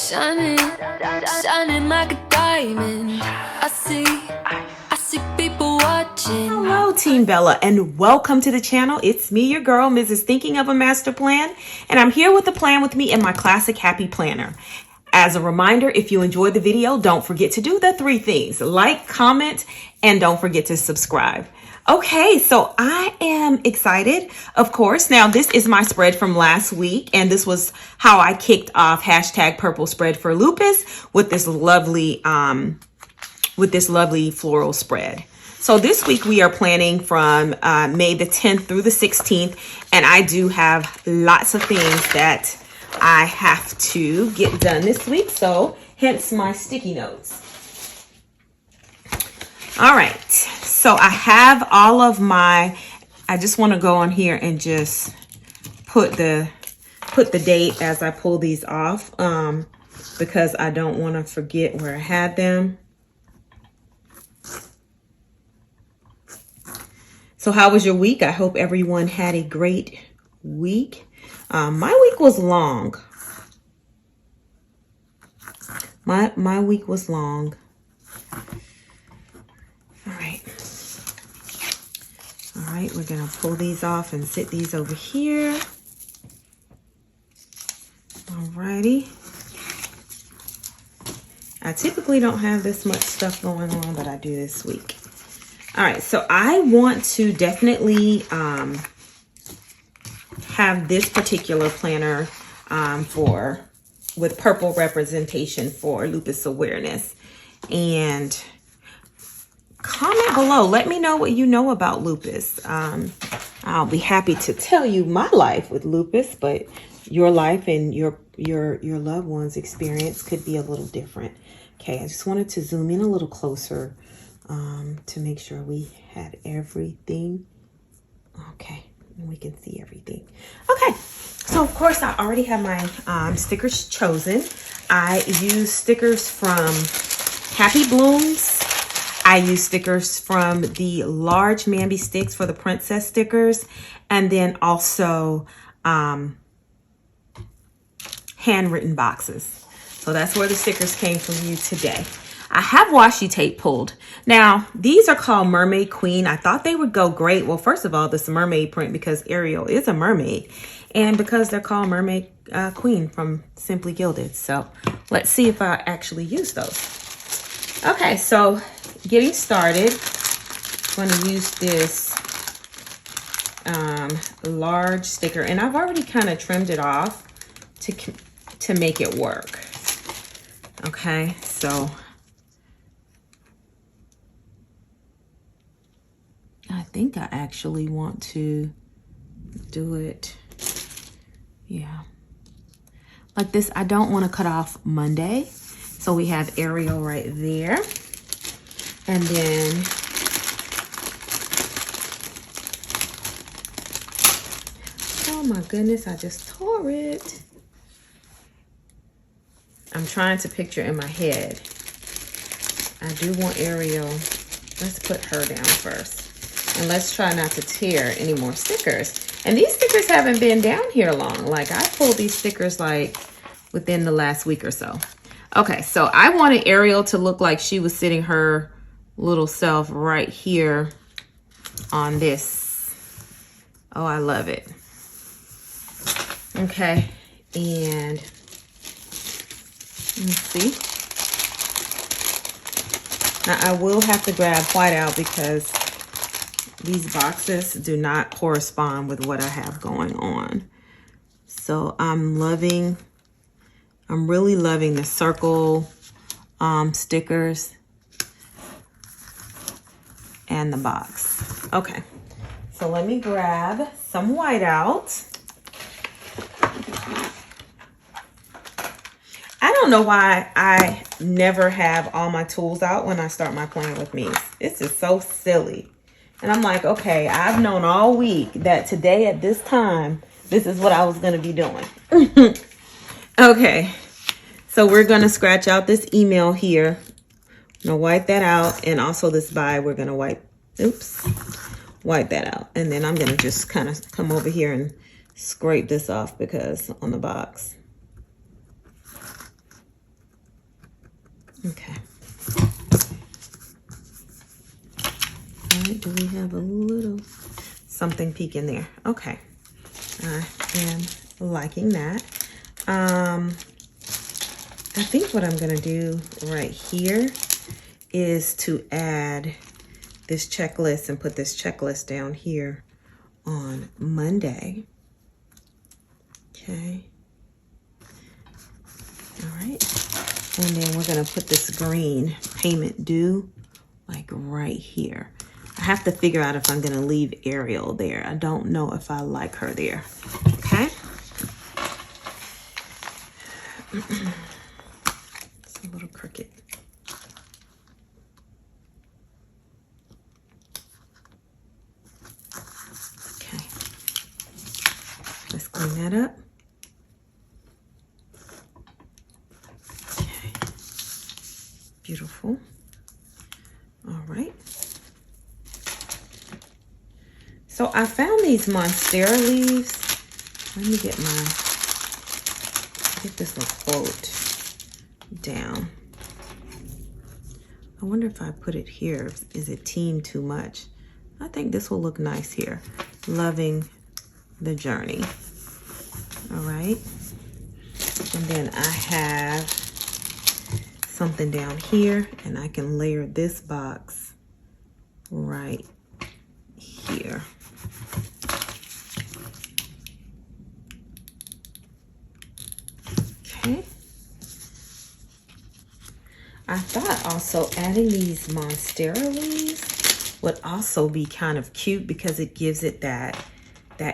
Shining, shining like a diamond. I see people watching. Hello, Team Bella, and welcome to the channel. It's me, your girl, Mrs. Thinking of a Master Plan, and I'm here with the plan with me in my classic happy planner. As a reminder, if you enjoyed the video, don't forget to do the 3 things: like, comment, and don't forget to subscribe. Okay, so I am excited, of course. Now, this is my spread from last week, and this was how I kicked off hashtag purple spread for lupus with this lovely floral spread. So this week we are planning from May the 10th through the 16th, and I do have lots of things that I have to get done this week, so hence my sticky notes. All right, so I have all of my, I just want to go on here and just put the date as I pull these off, because I don't want to forget where I had them. So how was your week? I hope everyone had a great week. My week was long. My week was long. All right, we're gonna pull these off and sit these over here. All righty. I typically don't have this much stuff going on, but I do this week. All right, so I want to definitely have this particular planner with purple representation for lupus awareness. And comment below, let me know what you know about lupus. I'll be happy to tell you my life with lupus, but your life and your loved one's experience could be a little different. Okay, I just wanted to zoom in a little closer to make sure we had everything. Okay, we can see everything. Okay, so of course I already have my stickers chosen. I use stickers from Happy Blooms. I use stickers from the large Mambi Sticks for the princess stickers, and then also handwritten boxes. So that's where the stickers came from you today. I have washi tape pulled. Now, these are called Mermaid Queen. I thought they would go great. Well, first of all, this mermaid print because Ariel is a mermaid, and because they're called Mermaid Queen from Simply Gilded. So let's see if I actually use those. Okay, so getting started, I'm going to use this large sticker, and I've already kind of trimmed it off to make it work. Okay, so I think I actually want to do it, yeah, like this. I don't want to cut off Monday. So we have Ariel right there. And then oh my goodness, I just tore it. I'm trying to picture in my head. I do want Ariel. Let's put her down first. And let's try not to tear any more stickers. And these stickers haven't been down here long. Like, I pulled these stickers like within the last week or so. Okay, so I wanted Ariel to look like she was sitting her little self right here on this. Oh, I love it. Okay, and let's see. Now I will have to grab white out because these boxes do not correspond with what I have going on. So I'm really loving the circle stickers and the box. Okay, so let me grab some white out. I don't know why I never have all my tools out when I start my plan with me. This is so silly. And I'm like, okay, I've known all week that today at this time, this is what I was going to be doing. Okay, so we're going to scratch out this email here. I'm going to wipe that out. And also this by, we're going to wipe that out. And then I'm going to just kind of come over here and scrape this off because on the box. Okay. All right, do we have a little something peeking there? Okay. I am liking that. I think what I'm gonna do right here is to add this checklist and put this checklist down here on Monday. Okay. All right. And then we're gonna put this green payment due like right here. I have to figure out if I'm gonna leave Ariel there. I don't know if I like her there. Okay. It's a little crooked. Okay. Let's clean that up. Okay. Beautiful. All right. So I found these monstera leaves. Let me get this little quote down. I wonder if I put it here, is it team too much? I think this will look nice here. Loving the journey. All right. And then I have something down here, and I can layer this box right here. Okay. I thought also adding these monstera leaves would also be kind of cute because it gives it that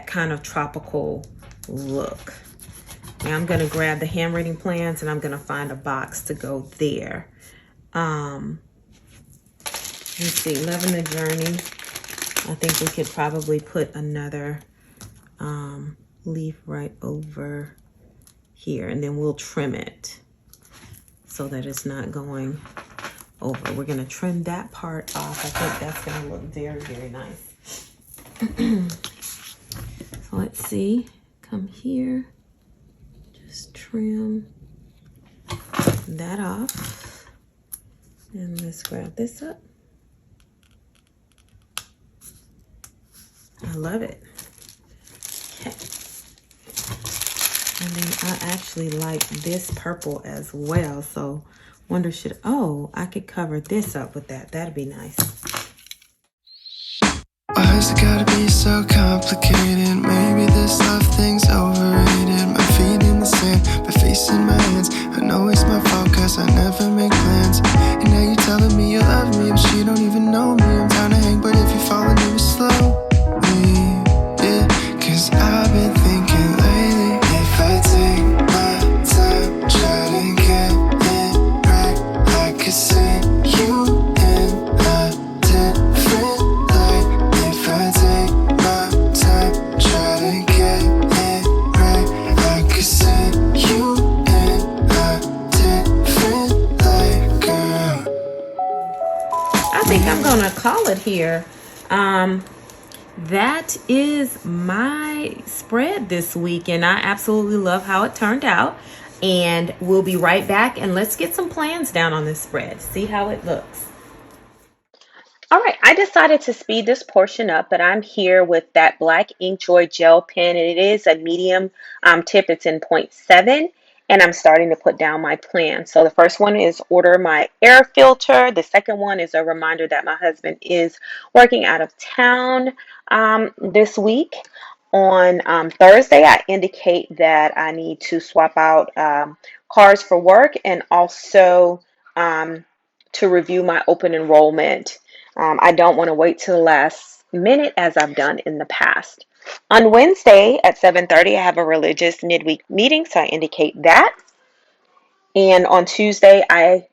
kind of tropical look. Now I'm gonna grab the handwriting plans and I'm gonna find a box to go there. Let's see, loving the journey. I think we could probably put another leaf right over here, and then we'll trim it so that it's not going over. We're gonna trim that part off. I think that's gonna look very, very nice. So let's see, come here, just trim that off. And let's grab this up. I love it. Okay. And then I actually like this purple as well. So wonder I could cover this up with that. That'd be nice. Why is it gotta be so complicated? Maybe this love thing's overrated. My feet in the sand, my face in my hands. I know it's my fault cause I never make plans. And now you're telling me you love me, but you don't even know me. I'm down to hang, but if you fall in it slowly, yeah. Cause I've been thinking lately, if I take my time, try to get it right, I could see you in a different light. If I take my time, try to get it right, I could see you in a different light, girl. I think I'm gonna call it here. That is my spread this week, and I absolutely love how it turned out. And we'll be right back, and let's get some plans down on this spread, see how it looks. All right, I decided to speed this portion up, but I'm here with that black Inkjoy gel pen, and it is a medium tip. It's in 0.7, and I'm starting to put down my plan. So the first one is order my air filter. The second one is a reminder that my husband is working out of town this week. On Thursday, I indicate that I need to swap out cards for work, and also to review my open enrollment. I don't want to wait till the last minute as I've done in the past. On Wednesday at 7:30, I have a religious midweek meeting, so I indicate that. And on Tuesday, I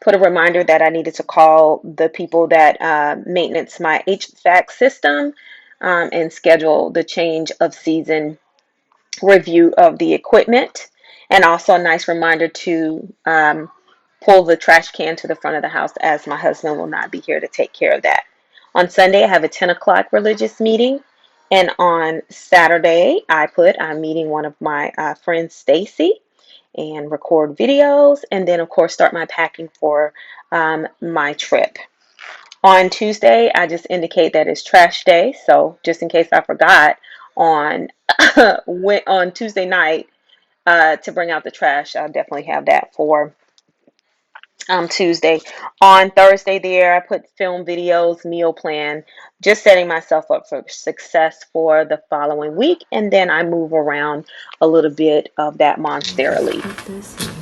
put a reminder that I needed to call the people that maintenance my HVAC system and schedule the change of season review of the equipment. And also a nice reminder to pull the trash can to the front of the house, as my husband will not be here to take care of that. On Sunday, I have a 10 o'clock religious meeting. And on Saturday, I'm meeting one of my friends, Stacy. and record videos, and then of course start my packing for my trip. On Tuesday, I just indicate that it's trash day, so just in case I forgot on on Tuesday night to bring out the trash, I'll definitely have that for Tuesday. On Thursday there, I put film videos, meal plan, just setting myself up for success for the following week, and then I move around a little bit of that monetarily. Put this here.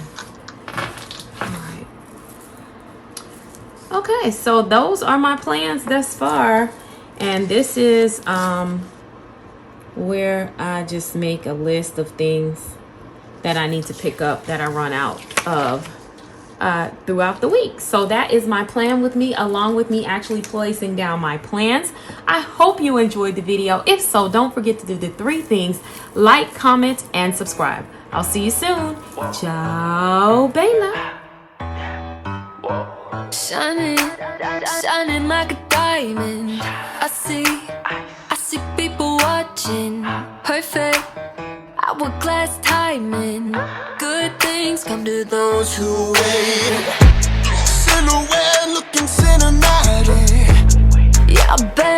All right. Okay, so those are my plans thus far, and this is where I just make a list of things that I need to pick up that I run out of throughout the week. So that is my plan with me, along with me actually placing down my plans. I hope you enjoyed the video. If so, don't forget to do the 3 things: like, comment, and subscribe. I'll see you soon. Ciao, Bella. Shining like a diamond. I see people watching. Perfect hourglass timing. Good things come to those who wait. Silhouette looking cinematic. Yeah, I bet.